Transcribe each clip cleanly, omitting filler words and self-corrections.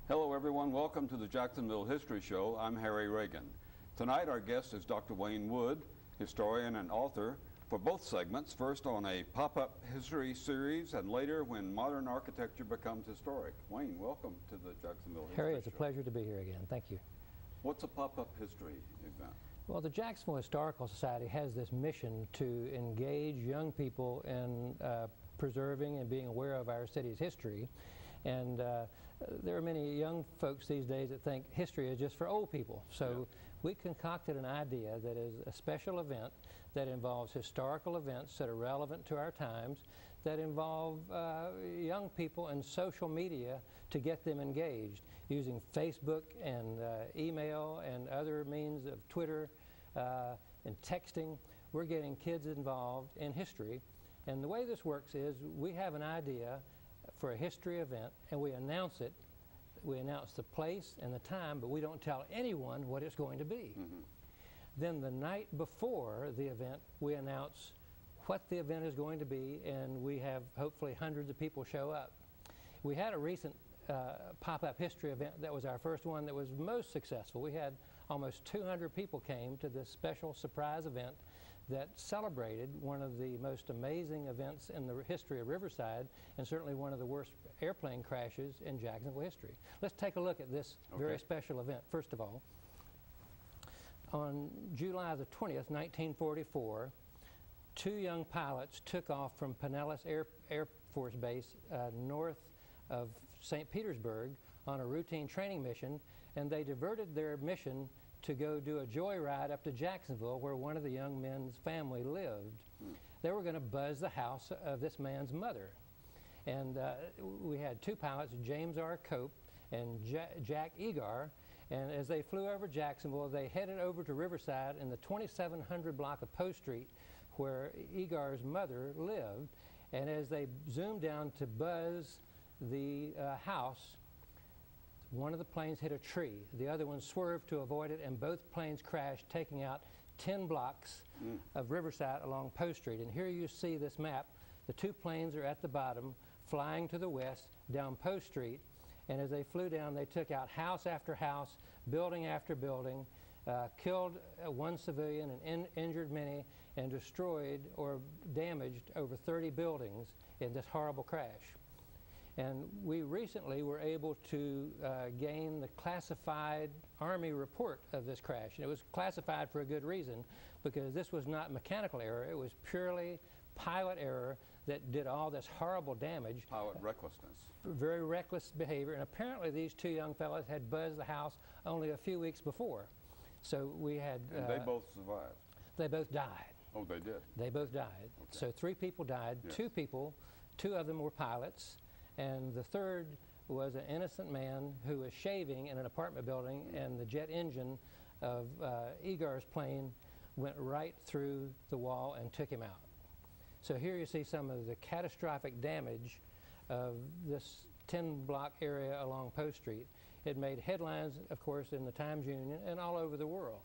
Hello everyone, welcome to the Jacksonville History Show. I'm Harry Reagan. Tonight our guest is Dr. Wayne Wood, historian and author, for both segments, first on a Popup History series and later when modern architecture becomes historic. Wayne, welcome to the Jacksonville History Show. Harry, it's a pleasure to be here again. Thank you. What's a Popup History event? Well, the Jacksonville Historical Society has this mission to engage young people in preserving and being aware of our city's history. And there are many young folks these days that think history is just for old people. So we concocted an idea that is a special event that involves historical events that are relevant to our times, that involve young people and social media to get them engaged using Facebook and email and other means of Twitter and texting. We're getting kids involved in history. And the way this works is we have an idea for a history event and we announce it. We announce the place and the time, but we don't tell anyone what it's going to be. Then the night before the event, we announce what the event is going to be, and we have hopefully hundreds of people show up. We had a recent pop-up history event that was our first one that was most successful. We had almost 200 people came to this special surprise event that celebrated one of the most amazing events in the history of Riverside and certainly one of the worst airplane crashes in Jacksonville history. Let's take a look at this very special event. First of all, on July the 20th, 1944, two young pilots took off from Pinellas Air Force Base north of St. Petersburg on a routine training mission, and they diverted their mission to go do a joyride up to Jacksonville where one of the young men's family lived. They were going to buzz the house of this man's mother. And we had two pilots, James R. Cope and Jack Egar, and as they flew over Jacksonville, they headed over to Riverside in the 2700 block of Post Street where Egar's mother lived. And as they zoomed down to buzz the house, one of the planes hit a tree. The other one swerved to avoid it, and both planes crashed, taking out 10 blocks of Riverside along Post Street. And here you see this map. The two planes are at the bottom, flying to the west down Post Street. And as they flew down, they took out house after house, building after building, killed one civilian and injured many, and destroyed or damaged over 30 buildings in this horrible crash. And we recently were able to gain the classified Army report of this crash. And it was classified for a good reason, because this was not mechanical error. It was purely pilot error that did all this horrible damage. Pilot recklessness. Very reckless behavior. And apparently these two young fellows had buzzed the house only a few weeks before. So we had... And they both survived? They both died. Oh, they did? They both died. Okay. So 3 people died. Yes. 2 people, 2 of them were pilots. And the third was an innocent man who was shaving in an apartment building, and the jet engine of Egar's plane went right through the wall and took him out. So here you see some of the catastrophic damage of this 10-block area along Post Street. It made headlines, of course, in the Times-Union and all over the world.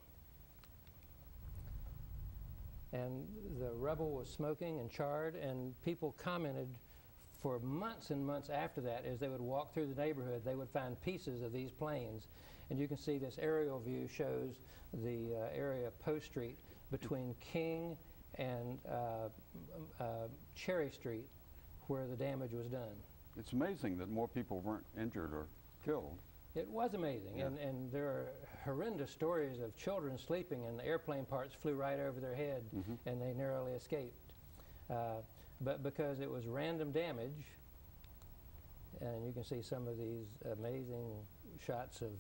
And the rubble was smoking and charred, and people commented for months and months after that. As they would walk through the neighborhood, they would find pieces of these planes. And you can see this aerial view shows the area of Post Street between King and Cherry Street where the damage was done. It's amazing that more people weren't injured or killed. It was amazing, and there are horrendous stories of children sleeping and the airplane parts flew right over their head and they narrowly escaped. But because it was random damage, and you can see some of these amazing shots of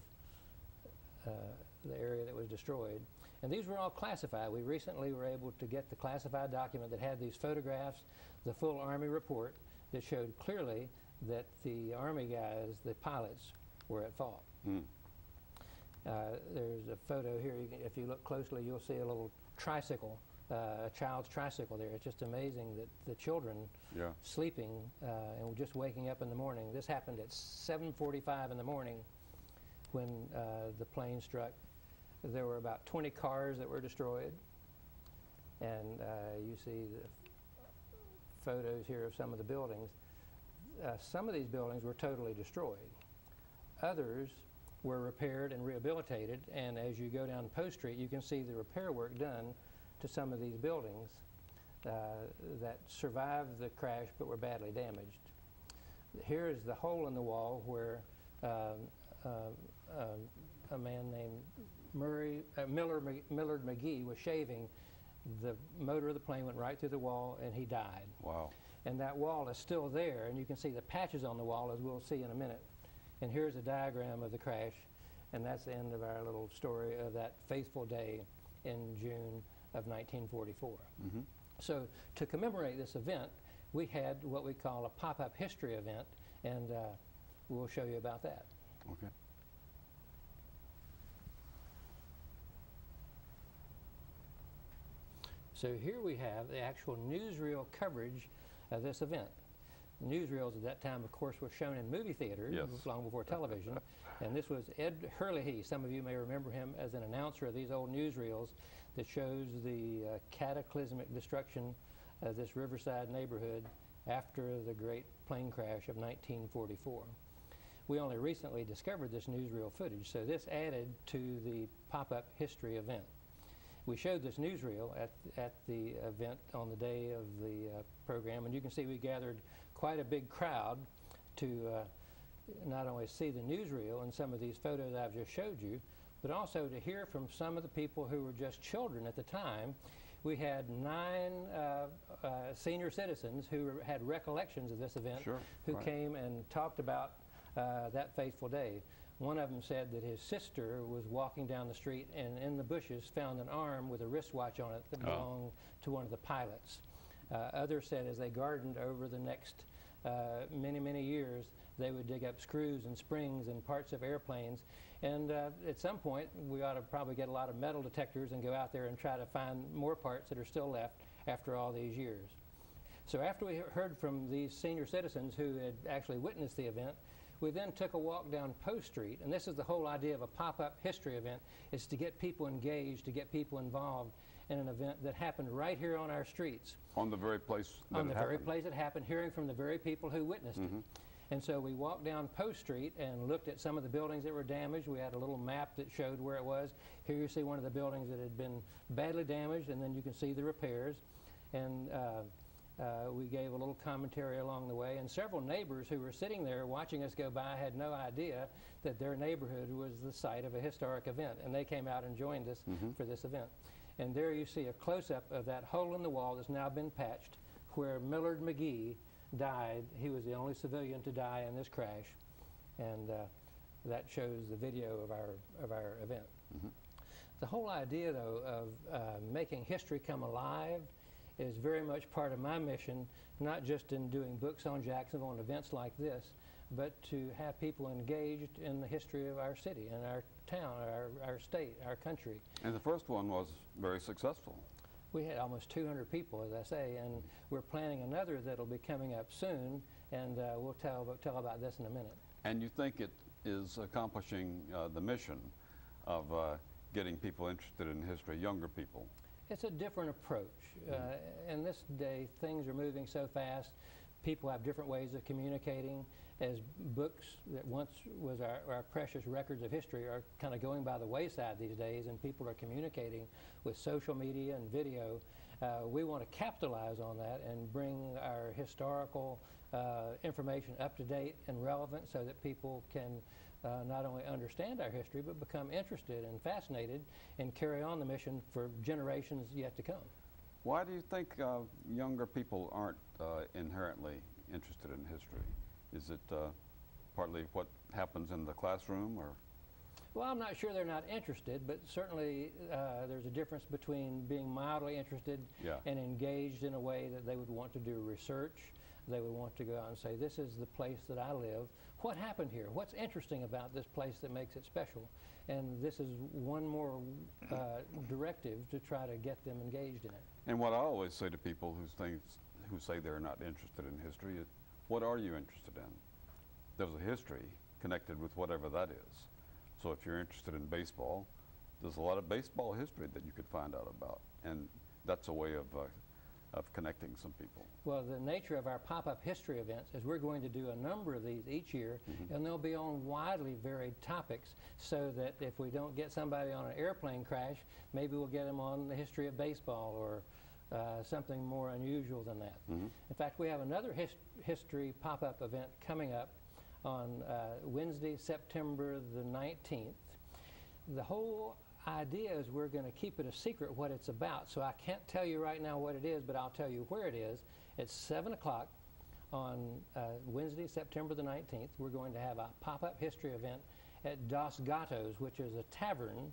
the area that was destroyed. And these were all classified. We recently were able to get the classified document that had these photographs, the full Army report that showed clearly that the Army guys, the pilots, were at fault. There's a photo here. If you look closely, you'll see a little tricycle, a child's tricycle there. It's just amazing that the children sleeping and just waking up in the morning. This happened at 7:45 in the morning when the plane struck. There were about 20 cars that were destroyed, and you see the photos here of some of the buildings. Some of these buildings were totally destroyed. Others were repaired and rehabilitated, and as you go down Post Street, you can see the repair work done to some of these buildings that survived the crash but were badly damaged. Here is the hole in the wall where a man named Millard McGee was shaving. The motor of the plane went right through the wall and he died. Wow. And that wall is still there, and you can see the patches on the wall, as we'll see in a minute. And here's a diagram of the crash, and that's the end of our little story of that faithful day in June of 1944. Mm-hmm. So to commemorate this event, we had what we call a pop-up history event, and we'll show you about that. Okay. So here we have the actual newsreel coverage of this event. Newsreels at that time, of course, were shown in movie theaters Yes. long before television. And this was Ed Hurley. Some of you may remember him as an announcer of these old newsreels that shows the cataclysmic destruction of this riverside neighborhood after the great plane crash of 1944. We only recently discovered this newsreel footage, so this added to the pop-up history event. We showed this newsreel at the event on the day of the program, and you can see we gathered quite a big crowd to not only see the newsreel and some of these photos I've just showed you, but also to hear from some of the people who were just children at the time. We had 9 senior citizens who had recollections of this event, Sure, who right. came and talked about that fateful day. One of them said that his sister was walking down the street and in the bushes found an arm with a wristwatch on it that belonged to one of the pilots. Others said as they gardened over the next many, many years, they would dig up screws and springs and parts of airplanes. And at some point, we ought to probably get a lot of metal detectors and go out there and try to find more parts that are still left after all these years. So after we heard from these senior citizens who had actually witnessed the event, we then took a walk down Post Street, and this is the whole idea of a pop-up history event, is to get people engaged, to get people involved in an event that happened right here on our streets. On the very place that On the it very happened. place it happened, hearing from the very people who witnessed it. And so we walked down Post Street and looked at some of the buildings that were damaged. We had a little map that showed where it was. Here you see one of the buildings that had been badly damaged, and then you can see the repairs. And we gave a little commentary along the way, and several neighbors who were sitting there watching us go by had no idea that their neighborhood was the site of a historic event, and they came out and joined us for this event. And there you see a close-up of that hole in the wall that's now been patched where Millard McGee died. He was the only civilian to die in this crash, and that shows the video of our event. The whole idea, though, of making history come alive is very much part of my mission, not just in doing books on Jacksonville and events like this, but to have people engaged in the history of our city and our town, our state, our country. And the first one was very successful. We had almost 200 people, as I say, and we're planning another that'll be coming up soon, and we'll tell about this in a minute. And you think it is accomplishing the mission of getting people interested in history, younger people? It's a different approach. In this day, things are moving so fast. People have different ways of communicating. As books that once was our precious records of history are kind of going by the wayside these days, and people are communicating with social media and video, we want to capitalize on that and bring our historical information up to date and relevant so that people can not only understand our history, but become interested and fascinated and carry on the mission for generations yet to come. Why do you think younger people aren't inherently interested in history? Is it partly what happens in the classroom, or? Well, I'm not sure they're not interested, but certainly there's a difference between being mildly interested and engaged in a way that they would want to do research. They would want to go out and say, this is the place that I live. What happened here? What's interesting about this place that makes it special? And this is one more directive to try to get them engaged in it. And what I always say to people who say they're not interested in history is, what are you interested in? There's a history connected with whatever that is. So if you're interested in baseball, there's a lot of baseball history that you could find out about. And that's a way of of connecting some people? Well, the nature of our pop-up history events is we're going to do a number of these each year, and they'll be on widely varied topics, so that if we don't get somebody on an airplane crash, maybe we'll get them on the history of baseball or something more unusual than that. In fact, we have another history pop-up event coming up on Wednesday, September the 19th. The whole idea is we're going to keep it a secret what it's about, so I can't tell you right now what it is, but I'll tell you where it is. It's 7 o'clock on Wednesday, September the 19th. We're going to have a pop-up history event at Dos Gatos, which is a tavern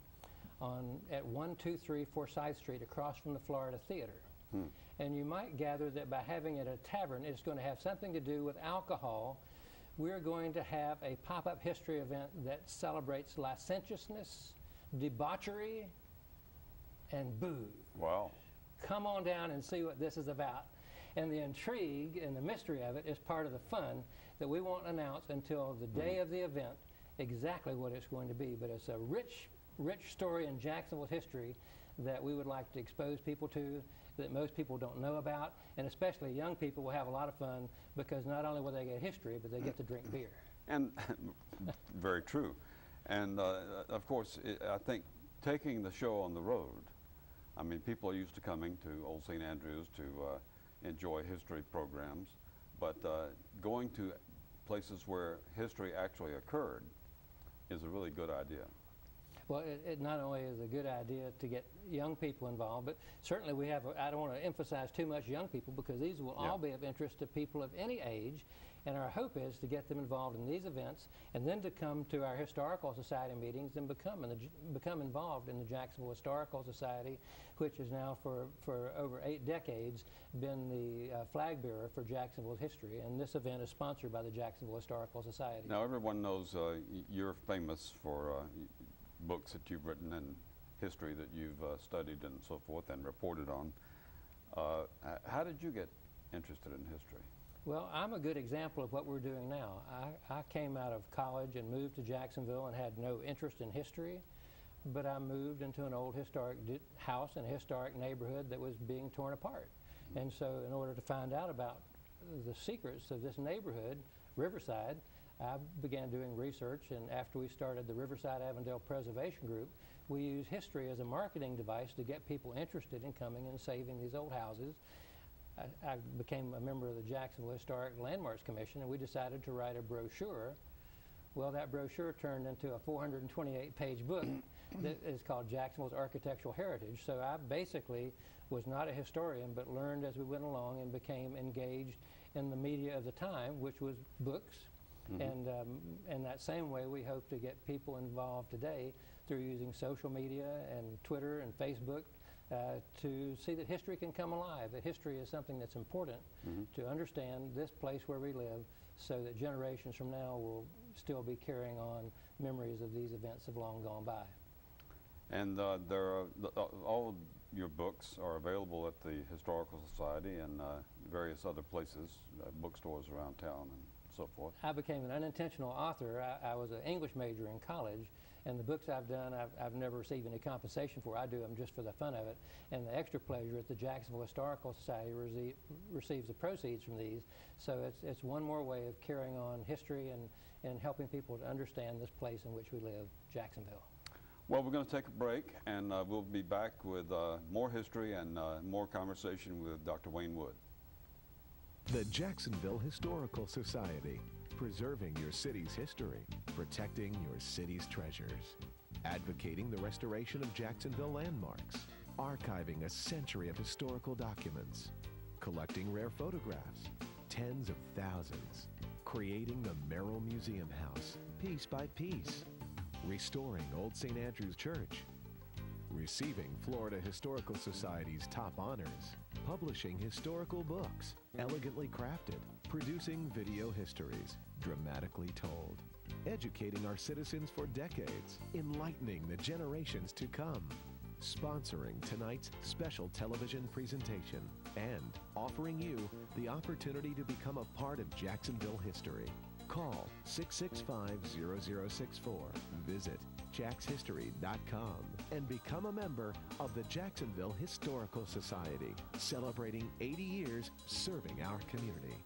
at 123 Forsyth Street across from the Florida Theater. And you might gather that by having it at a tavern, it's going to have something to do with alcohol. We're going to have a pop-up history event that celebrates licentiousness, debauchery, and booze. Wow. Come on down and see what this is about. And the intrigue and the mystery of it is part of the fun that we won't announce until the day of the event exactly what it's going to be. But it's a rich, rich story in Jacksonville history that we would like to expose people to, that most people don't know about, and especially young people will have a lot of fun because not only will they get history, but they get to drink beer. And very true. And of course, I think taking the show on the road, I mean, people are used to coming to Old St. Andrews to enjoy history programs, but going to places where history actually occurred is a really good idea. Well, it not only is a good idea to get young people involved, but certainly we have, I don't want to emphasize too much young people because these will all be of interest to people of any age, and our hope is to get them involved in these events and then to come to our Historical Society meetings and become involved in the Jacksonville Historical Society, which has now for over 8 decades been the flag bearer for Jacksonville's history, and this event is sponsored by the Jacksonville Historical Society. Now everyone knows you're famous for books that you've written and history that you've studied and so forth and reported on. How did you get interested in history? Well, I'm a good example of what we're doing now. I came out of college and moved to Jacksonville and had no interest in history, but I moved into an old historic house in a historic neighborhood that was being torn apart. And so in order to find out about the secrets of this neighborhood, Riverside, I began doing research, and after we started the Riverside Avondale Preservation Group, we used history as a marketing device to get people interested in coming and saving these old houses. I became a member of the Jacksonville Historic Landmarks Commission, and we decided to write a brochure. Well, that brochure turned into a 428-page book that is called Jacksonville's Architectural Heritage. So I basically was not a historian, but learned as we went along and became engaged in the media of the time, which was books. And in that same way, we hope to get people involved today through using social media and Twitter and Facebook to see that history can come alive, that history is something that's important to understand this place where we live so that generations from now will still be carrying on memories of these events have long gone by. And all of your books are available at the Historical Society and various other places, bookstores around town and so forth. I became an unintentional author. I was an English major in college, and the books I've done, I've never received any compensation for. I do them just for the fun of it. And the extra pleasure is the Jacksonville Historical Society receives the proceeds from these. So it's one more way of carrying on history and helping people to understand this place in which we live, Jacksonville. Well, we're going to take a break, and we'll be back with more history and more conversation with Dr. Wayne Wood. The Jacksonville Historical Society, preserving your city's history, protecting your city's treasures, advocating the restoration of Jacksonville landmarks, archiving a century of historical documents, collecting rare photographs, tens of thousands, creating the Merrill Museum House, piece by piece, restoring Old St. Andrews Church, receiving Florida Historical Society's top honors, publishing historical books, elegantly crafted, producing video histories, dramatically told, educating our citizens for decades, enlightening the generations to come, sponsoring tonight's special television presentation, and offering you the opportunity to become a part of Jacksonville history. Call 665-0064. Visit jackshistory.com and become a member of the Jacksonville Historical Society, celebrating 80 years serving our community.